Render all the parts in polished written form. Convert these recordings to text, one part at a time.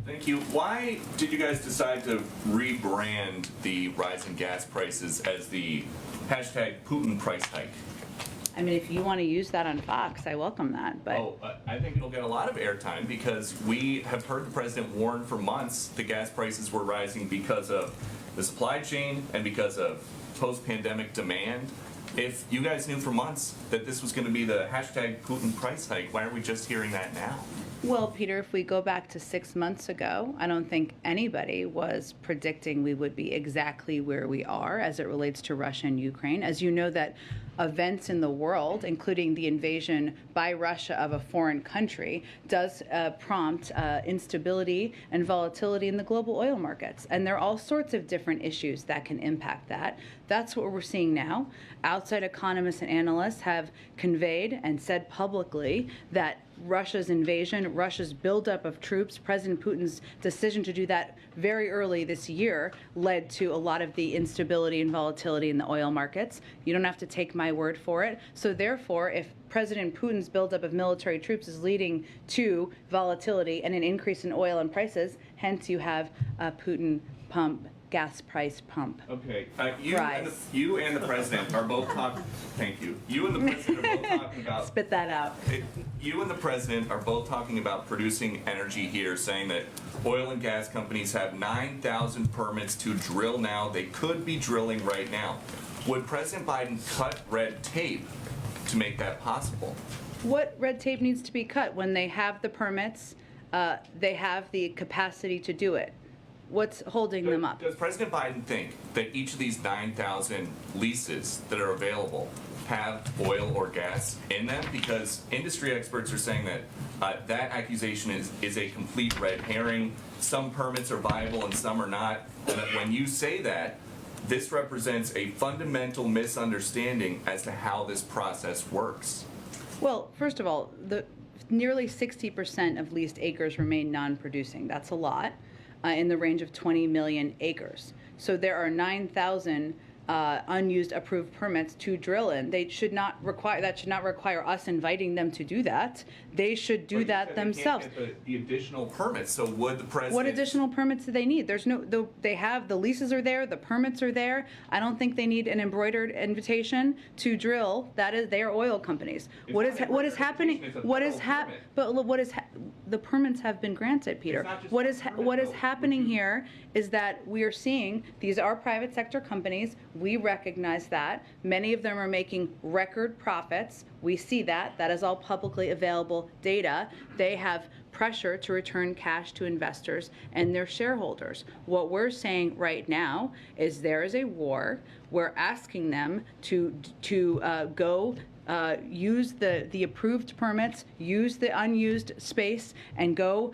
Thank you. Why did you guys decide to rebrand the rise in gas prices as the hashtag Putin price hike? I mean, if you want to use that on Fox, I welcome that, but. I think it'll get a lot of airtime because we have heard the president warn for months the gas prices were rising because of the supply chain and because of post-pandemic demand. If you guys knew for months that this was going to be the hashtag Putin price hike, why are we just hearing that now? Well, Peter, if we go back to 6 months ago, I don't think anybody was predicting we would be exactly where we are as it relates to Russia and Ukraine. As you know, that events in the world, including the invasion by Russia of a foreign country, does prompt instability and volatility in the global oil markets. And there are all sorts of different issues that can impact that. That's what we're seeing now. Outside economists and analysts have conveyed and said publicly that Russia's invasion, Russia's buildup of troops, President Putin's decision to do that very early this year led to a lot of the instability and volatility in the oil markets. You don't have to take my word for it. So therefore, if President Putin's buildup of military troops is leading to volatility and an increase in oil and prices, hence you have a Putin gas price pump. Okay, you and the president are both talking. Thank you. You and the president are both talking about. Spit that out. You and the president are both talking about producing energy here, saying that oil and gas companies have 9,000 permits to drill now. They could be drilling right now. Would President Biden cut red tape to make that possible? What red tape needs to be cut? When they have the permits, they have the capacity to do it. What's holding them up? Does President Biden think that each of these 9,000 leases that are available have oil or gas in them? Because industry experts are saying that that accusation is a complete red herring. Some permits are viable and some are not. And that when you say that, this represents a fundamental misunderstanding as to how this process works. Well, first of all, nearly 60% of leased acres remain non-producing. That's a lot. In the range of 20 million acres. So there are 9,000 unused approved permits to drill in. That should not require us inviting them to do that. They should do that themselves. They can't get the additional permits. So would the president? What additional permits do they need? They have the leases are there, the permits are there. I don't think they need an embroidered invitation to drill. They are oil companies. What is happening? The permits have been granted, Peter. What is happening here is that we are seeing these are private sector companies. We recognize that. Many of them are making record profits. We see that. That is all publicly available data. They have pressure to return cash to investors and their shareholders. What we're saying right now is there is a war. We're asking them to go use the approved permits, use the unused space, and go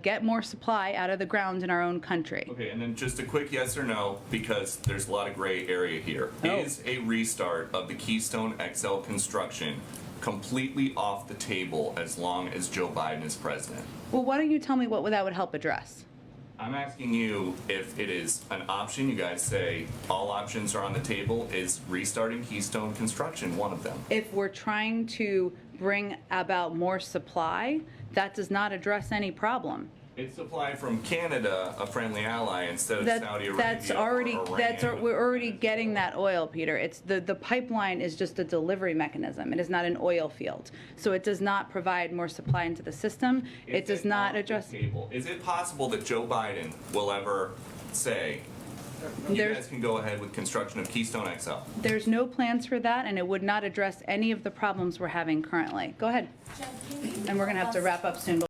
get more supply out of the ground in our own country. Okay, and then just a quick yes or no, because there's a lot of gray area here. Is a restart of the Keystone XL construction completely off the table as long as Joe Biden is president? Well, why don't you tell me what that would help address? I'm asking you if it is an option. You guys say all options are on the table. Is restarting Keystone construction one of them? If we're trying to bring about more supply, that does not address any problem. It's supply from Canada, a friendly ally, instead of Saudi Arabia. We're already getting that oil, Peter. It's the pipeline is just a delivery mechanism. It is not an oil field, so it does not provide more supply into the system. It does not address. Is it possible that Joe Biden will ever say, you guys can go ahead with construction of Keystone XL? There's no plans for that, and it would not address any of the problems we're having currently. Go ahead. And we're going to have to wrap up soon.